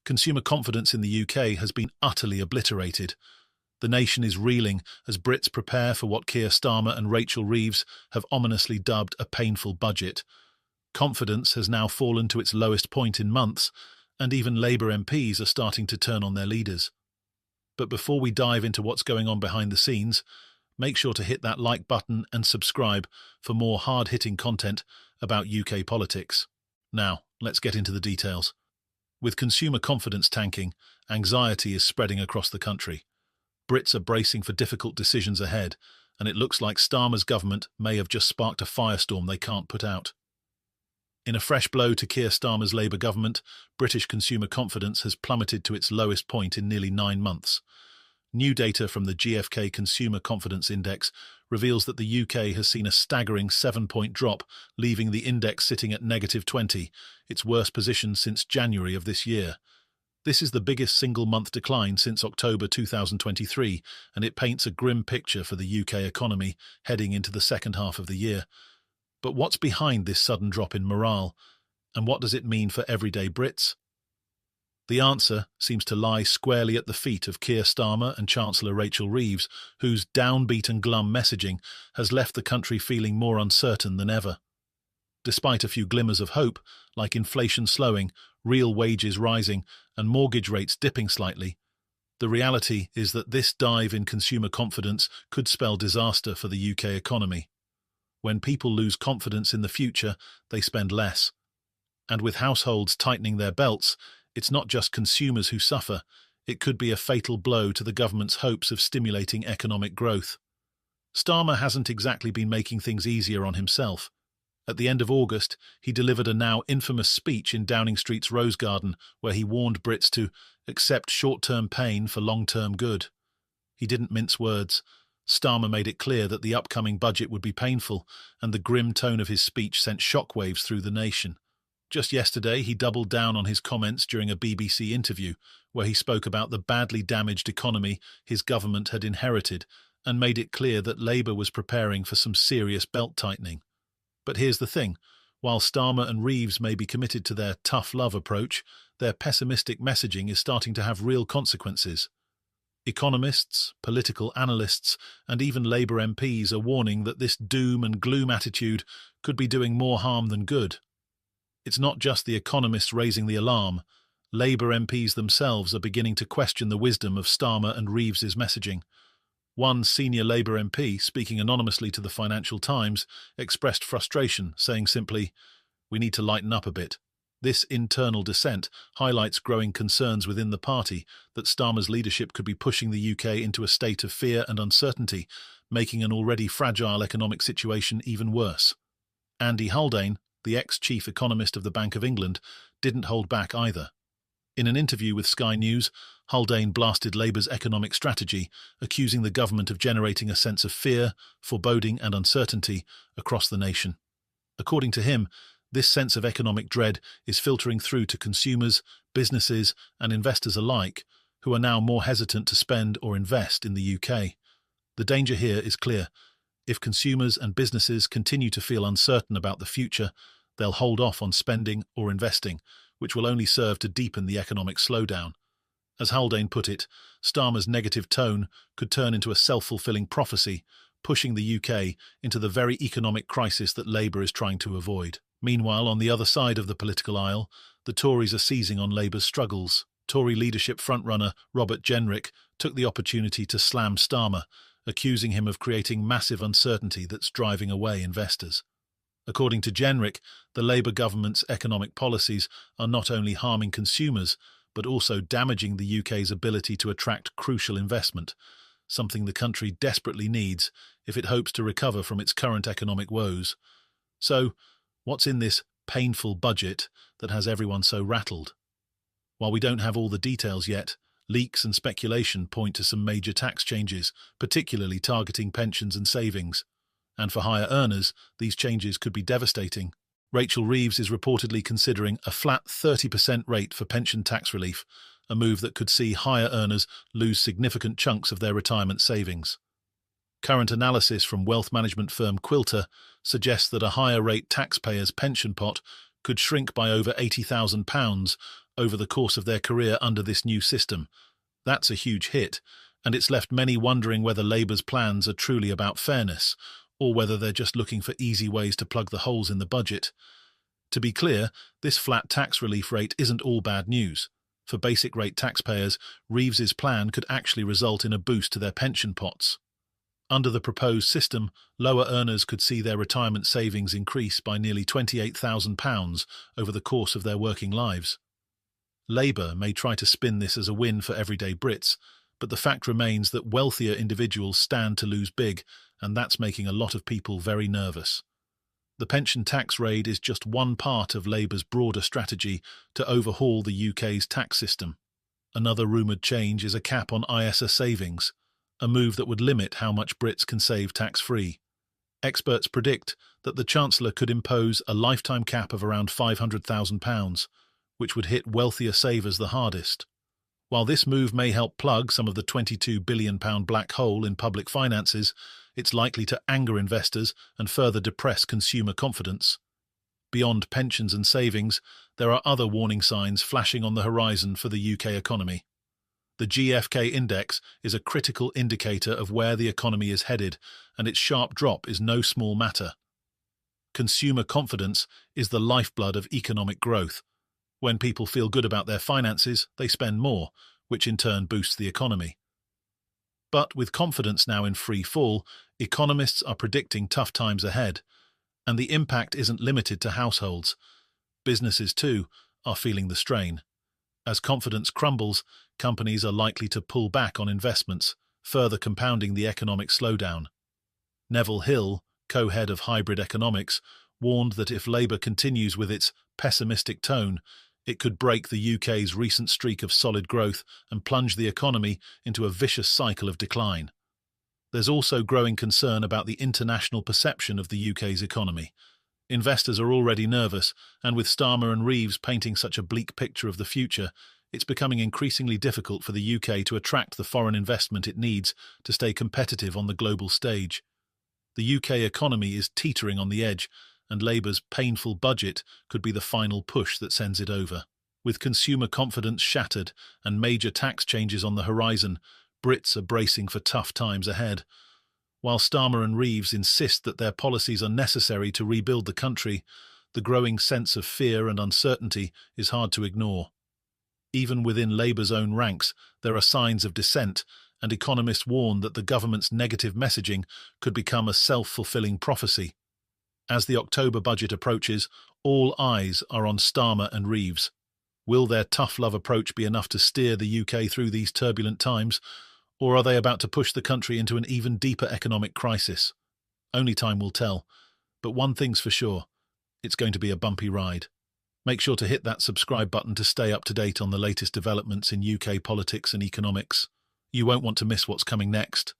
Consumer confidence in the UK has been utterly obliterated. The nation is reeling as Brits prepare for what Keir Starmer and Rachel Reeves have ominously dubbed a painful budget. Confidence has now fallen to its lowest point in months, and even Labor MPs are starting to turn on their leaders. But before we dive into what's going on behind the scenes, make sure to hit that like button and subscribe for more hard-hitting content about UK politics. Now, let's get into the details. With consumer confidence tanking, anxiety is spreading across the country. Brits are bracing for difficult decisions ahead, and it looks like Starmer's government may have just sparked a firestorm they can't put out. In a fresh blow to Keir Starmer's Labour government, British consumer confidence has plummeted to its lowest point in nearly 9 months. New data from the GfK Consumer Confidence Index reveals that the UK has seen a staggering 7-point drop, leaving the index sitting at -20, its worst position since January of this year. This is the biggest single-month decline since October 2023, and it paints a grim picture for the UK economy heading into the second half of the year. But what's behind this sudden drop in morale, and what does it mean for everyday Brits? The answer seems to lie squarely at the feet of Keir Starmer and Chancellor Rachel Reeves, whose downbeat and glum messaging has left the country feeling more uncertain than ever. Despite a few glimmers of hope, like inflation slowing, real wages rising, and mortgage rates dipping slightly, the reality is that this dive in consumer confidence could spell disaster for the UK economy. When people lose confidence in the future, they spend less. And with households tightening their belts, it's not just consumers who suffer, it could be a fatal blow to the government's hopes of stimulating economic growth. Starmer hasn't exactly been making things easier on himself. At the end of August, he delivered a now infamous speech in Downing Street's Rose Garden, where he warned Brits to accept short-term pain for long-term good. He didn't mince words. Starmer made it clear that the upcoming budget would be painful, and the grim tone of his speech sent shockwaves through the nation. Just yesterday, he doubled down on his comments during a BBC interview, where he spoke about the badly damaged economy his government had inherited and made it clear that Labour was preparing for some serious belt-tightening. But here's the thing. While Starmer and Reeves may be committed to their tough love approach, their pessimistic messaging is starting to have real consequences. Economists, political analysts, and even Labour MPs are warning that this doom and gloom attitude could be doing more harm than good. It's not just the economists raising the alarm. Labour MPs themselves are beginning to question the wisdom of Starmer and Reeves's messaging. One senior Labour MP, speaking anonymously to the Financial Times, expressed frustration, saying simply, "We need to lighten up a bit." This internal dissent highlights growing concerns within the party that Starmer's leadership could be pushing the UK into a state of fear and uncertainty, making an already fragile economic situation even worse. Andy Haldane, the ex-chief economist of the Bank of England, didn't hold back either. In an interview with Sky News, Haldane blasted Labour's economic strategy, accusing the government of generating a sense of fear, foreboding and uncertainty across the nation. According to him, this sense of economic dread is filtering through to consumers, businesses and investors alike, who are now more hesitant to spend or invest in the UK. The danger here is clear. If consumers and businesses continue to feel uncertain about the future, they'll hold off on spending or investing, which will only serve to deepen the economic slowdown. As Haldane put it, Starmer's negative tone could turn into a self-fulfilling prophecy, pushing the UK into the very economic crisis that Labour is trying to avoid. Meanwhile, on the other side of the political aisle, the Tories are seizing on Labour's struggles. Tory leadership frontrunner Robert Jenrick took the opportunity to slam Starmer, accusing him of creating massive uncertainty that's driving away investors. According to Jenrick, the Labour government's economic policies are not only harming consumers, but also damaging the UK's ability to attract crucial investment, something the country desperately needs if it hopes to recover from its current economic woes. So, what's in this painful budget that has everyone so rattled? While we don't have all the details yet, leaks and speculation point to some major tax changes, particularly targeting pensions and savings. And for higher earners, these changes could be devastating. Rachel Reeves is reportedly considering a flat 30% rate for pension tax relief, a move that could see higher earners lose significant chunks of their retirement savings. Current analysis from wealth management firm Quilter suggests that a higher rate taxpayer's pension pot could shrink by over £80,000 over the course of their career under this new system. That's a huge hit, and it's left many wondering whether Labour's plans are truly about fairness, or whether they're just looking for easy ways to plug the holes in the budget. To be clear, this flat tax relief rate isn't all bad news. For basic rate taxpayers, Reeves's plan could actually result in a boost to their pension pots. Under the proposed system, lower earners could see their retirement savings increase by nearly £28,000 over the course of their working lives. Labour may try to spin this as a win for everyday Brits, but the fact remains that wealthier individuals stand to lose big, and that's making a lot of people very nervous. The pension tax raid is just one part of Labour's broader strategy to overhaul the UK's tax system. Another rumoured change is a cap on ISA savings, a move that would limit how much Brits can save tax-free. Experts predict that the Chancellor could impose a lifetime cap of around £500,000, which would hit wealthier savers the hardest. While this move may help plug some of the £22 billion black hole in public finances, it's likely to anger investors and further depress consumer confidence. Beyond pensions and savings, there are other warning signs flashing on the horizon for the UK economy. The GfK index is a critical indicator of where the economy is headed, and its sharp drop is no small matter. Consumer confidence is the lifeblood of economic growth. When people feel good about their finances, they spend more, which in turn boosts the economy. But with confidence now in free fall, economists are predicting tough times ahead. And the impact isn't limited to households. Businesses, too, are feeling the strain. As confidence crumbles, companies are likely to pull back on investments, further compounding the economic slowdown. Neville Hill, co-head of hybrid economics, warned that if Labour continues with its pessimistic tone, it could break the UK's recent streak of solid growth and plunge the economy into a vicious cycle of decline. There's also growing concern about the international perception of the UK's economy. Investors are already nervous, and with Starmer and Reeves painting such a bleak picture of the future, it's becoming increasingly difficult for the UK to attract the foreign investment it needs to stay competitive on the global stage. The UK economy is teetering on the edge, and Labour's painful budget could be the final push that sends it over. With consumer confidence shattered and major tax changes on the horizon, Brits are bracing for tough times ahead. While Starmer and Reeves insist that their policies are necessary to rebuild the country, the growing sense of fear and uncertainty is hard to ignore. Even within Labour's own ranks, there are signs of dissent, and economists warn that the government's negative messaging could become a self-fulfilling prophecy. As the October budget approaches, all eyes are on Starmer and Reeves. Will their tough love approach be enough to steer the UK through these turbulent times, or are they about to push the country into an even deeper economic crisis? Only time will tell, but one thing's for sure, it's going to be a bumpy ride. Make sure to hit that subscribe button to stay up to date on the latest developments in UK politics and economics. You won't want to miss what's coming next.